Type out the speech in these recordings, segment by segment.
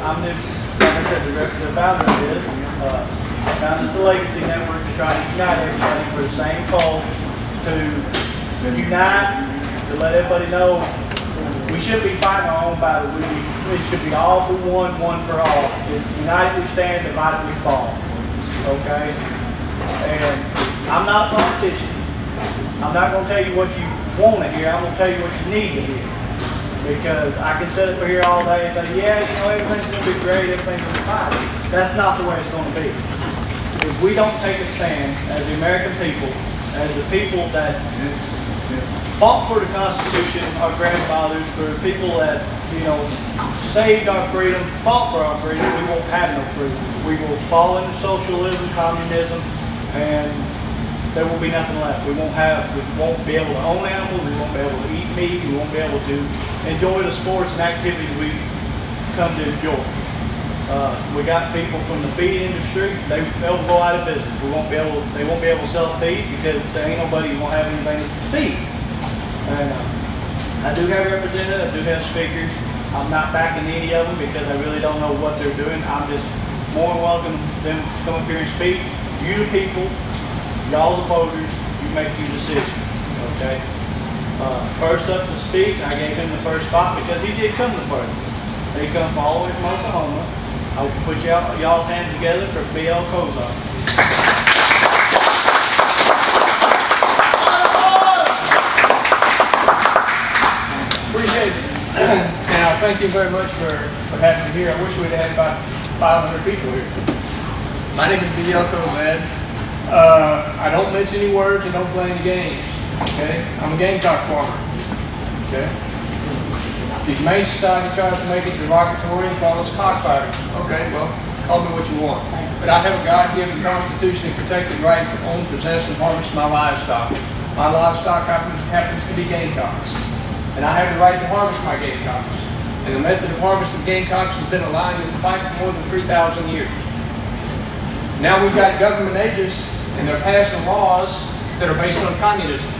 I'm the, like I said, the founder of this. Founded the Legacy Network to try to unite everybody for the same cause, to unite, to let everybody know we should be fighting our own battle. We should be all for one, one for all. United we stand, divided we fall. Okay? And I'm not a politician. I'm not going to tell you what you want to hear. I'm going to tell you what you need to hear. Because I can sit up here all day and say, yeah, you know, everything's going to be great, everything's going to be fine. That's not the way it's going to be. If we don't take a stand as the American people, as the people that fought for the Constitution, our grandfathers, for the people that, you know, saved our freedom, fought for our freedom, we won't have no freedom. We will fall into socialism, communism, and there will be nothing left. We won't be able to own animals, we won't be able to eat meat, we won't be able to enjoy the sports and activities we come to enjoy. We got people from the feed industry, they'll go out of business. They won't be able to sell feed because there ain't nobody who won't have anything to feed. And I do have representatives, I do have speakers. I'm not backing any of them because I really don't know what they're doing. I'm just more than welcome them to come up here and speak. You the people, y'all the voters, you make your decision, okay? First up to speak, I gave him the first spot because he did come the first. He come all the way from Oklahoma. I'll put y'all's hands together for B.L. Kozar. Appreciate it. And I thank you very much for having me here. I wish we'd had about 500 people here. My name is B.L. Kozar. I don't miss any words, I don't play any games. Okay? I'm a Gamecock farmer. Okay? The Humane Society tries to make it derogatory and call us cockfighters. Okay, well, call me what you want. But I have a God-given constitutionally protected right to own, possess, and harvest my livestock. My livestock happens to be gamecocks. And I have the right to harvest my gamecocks. And the method of harvest of gamecocks has been aligned in the fight for more than 3,000 years. Now we've got government agents and they're passing laws that are based on communism.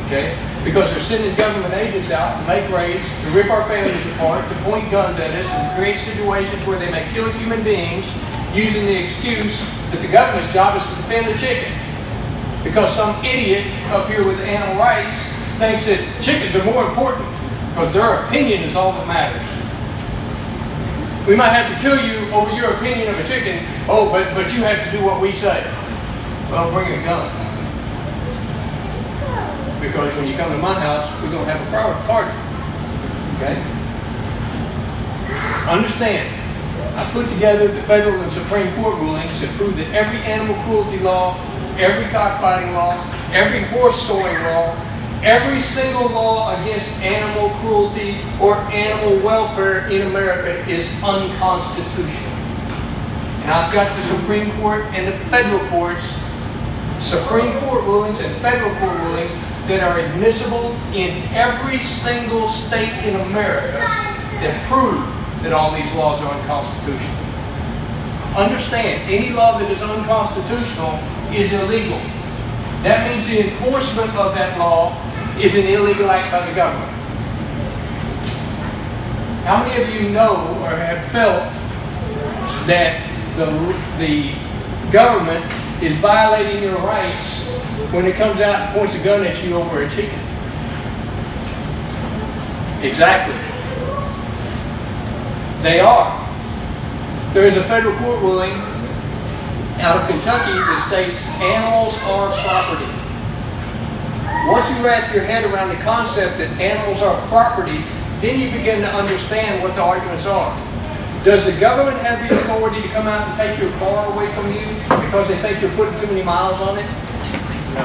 Okay? Because they're sending government agents out to make raids, to rip our families apart, to point guns at us, and create situations where they may kill human beings using the excuse that the government's job is to defend the chicken. Because some idiot up here with animal rights thinks that chickens are more important because their opinion is all that matters. We might have to kill you over your opinion of a chicken. Oh, but you have to do what we say. Well, bring a gun. Because when you come to my house, we're going to have a party. Okay? Understand, I put together the federal and Supreme Court rulings that prove that every animal cruelty law, every cockfighting law, every horse storing law, every single law against animal cruelty or animal welfare in America is unconstitutional. And I've got the Supreme Court and the federal courts, Supreme Court rulings and federal court rulings that are admissible in every single state in America that prove that all these laws are unconstitutional. Understand, any law that is unconstitutional is illegal. That means the enforcement of that law is an illegal act by the government. How many of you know or have felt that the government is violating your rights when it comes out and points a gun at you over a chicken? Exactly. They are. There is a federal court ruling out of Kentucky that states animals are property. Once you wrap your head around the concept that animals are property, then you begin to understand what the arguments are. Does the government have the authority to come out and take your car away from you because they think you're putting too many miles on it? No.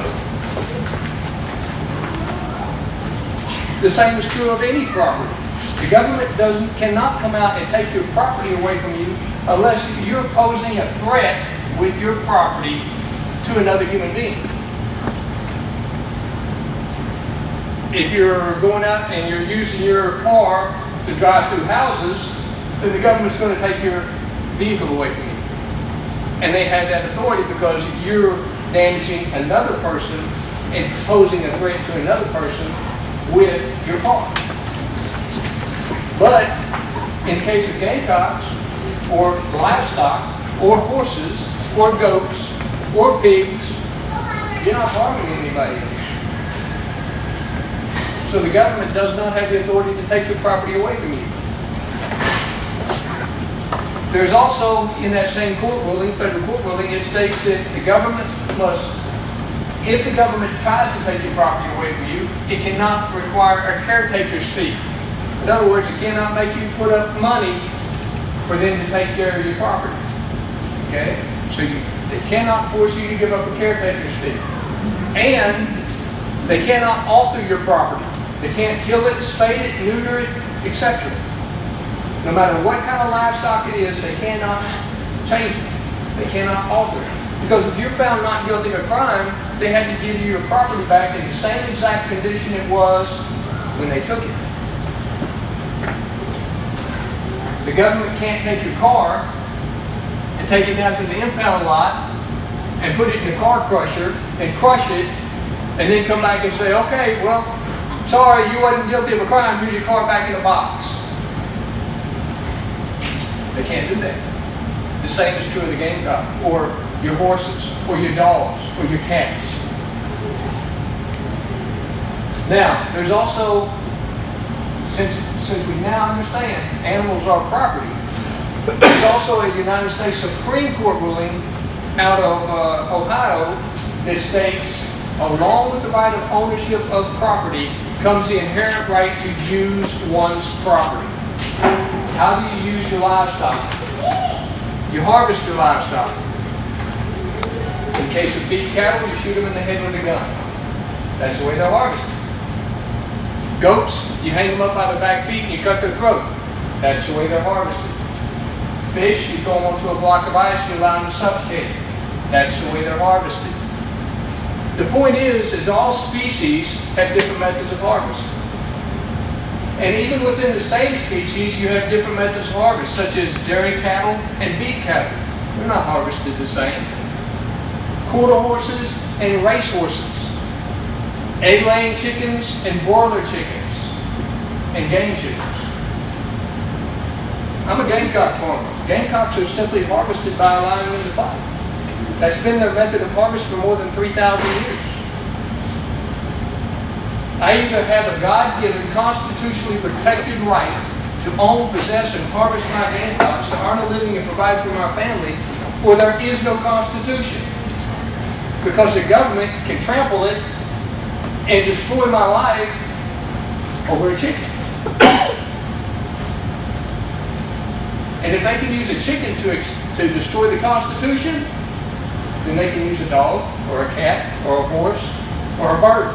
The same is true of any property. The government cannot come out and take your property away from you unless you're posing a threat with your property to another human being. If you're going out and you're using your car to drive through houses, then the government's going to take your vehicle away from you. And they have that authority because you're damaging another person and posing a threat to another person with your car. But in the case of gamecocks, or livestock, or horses, or goats, or pigs, you're not harming anybody else. So the government does not have the authority to take your property away from you. There's also, in that same court ruling, federal court ruling, it states that the government must, if the government tries to take your property away from you, it cannot require a caretaker's fee. In other words, it cannot make you put up money for them to take care of your property. Okay? So they cannot force you to give up a caretaker's fee. And they cannot alter your property. They can't kill it, spade it, neuter it, etc. No matter what kind of livestock it is, they cannot change it. They cannot alter it. Because if you're found not guilty of a crime, they have to give you your property back in the same exact condition it was when they took it. The government can't take your car and take it down to the impound lot and put it in the car crusher and crush it and then come back and say, okay, well, sorry, you wasn't guilty of a crime, put your car back in a box. They can't do that. The same is true of the Gamecock, or your horses, or your dogs, or your cats. Now, there's also, since we now understand animals are property, there's also a United States Supreme Court ruling out of Ohio that states, along with the right of ownership of property, comes the inherent right to use one's property. How do you use your livestock? You harvest your livestock. In case of beef cattle, you shoot them in the head with a gun. That's the way they're harvested. Goats, you hang them up by the back feet and you cut their throat. That's the way they're harvested. Fish, you throw them onto a block of ice and you allow them to suffocate. That's the way they're harvested. The point is all species have different methods of harvest. And even within the same species, you have different methods of harvest, such as dairy cattle and beef cattle. They're not harvested the same. Quarter horses and race horses. Egg-laying chickens and broiler chickens. And game chickens. I'm a gamecock farmer. Gamecocks are simply harvested by allowing them to fight. That's been their method of harvest for more than 3,000 years. I either have a God-given, constitutionally protected right to own, possess, and harvest my gamecocks to earn a living and provide for my family, or there is no constitution. Because the government can trample it and destroy my life over a chicken. And if they can use a chicken to destroy the Constitution, then they can use a dog, or a cat, or a horse, or a bird.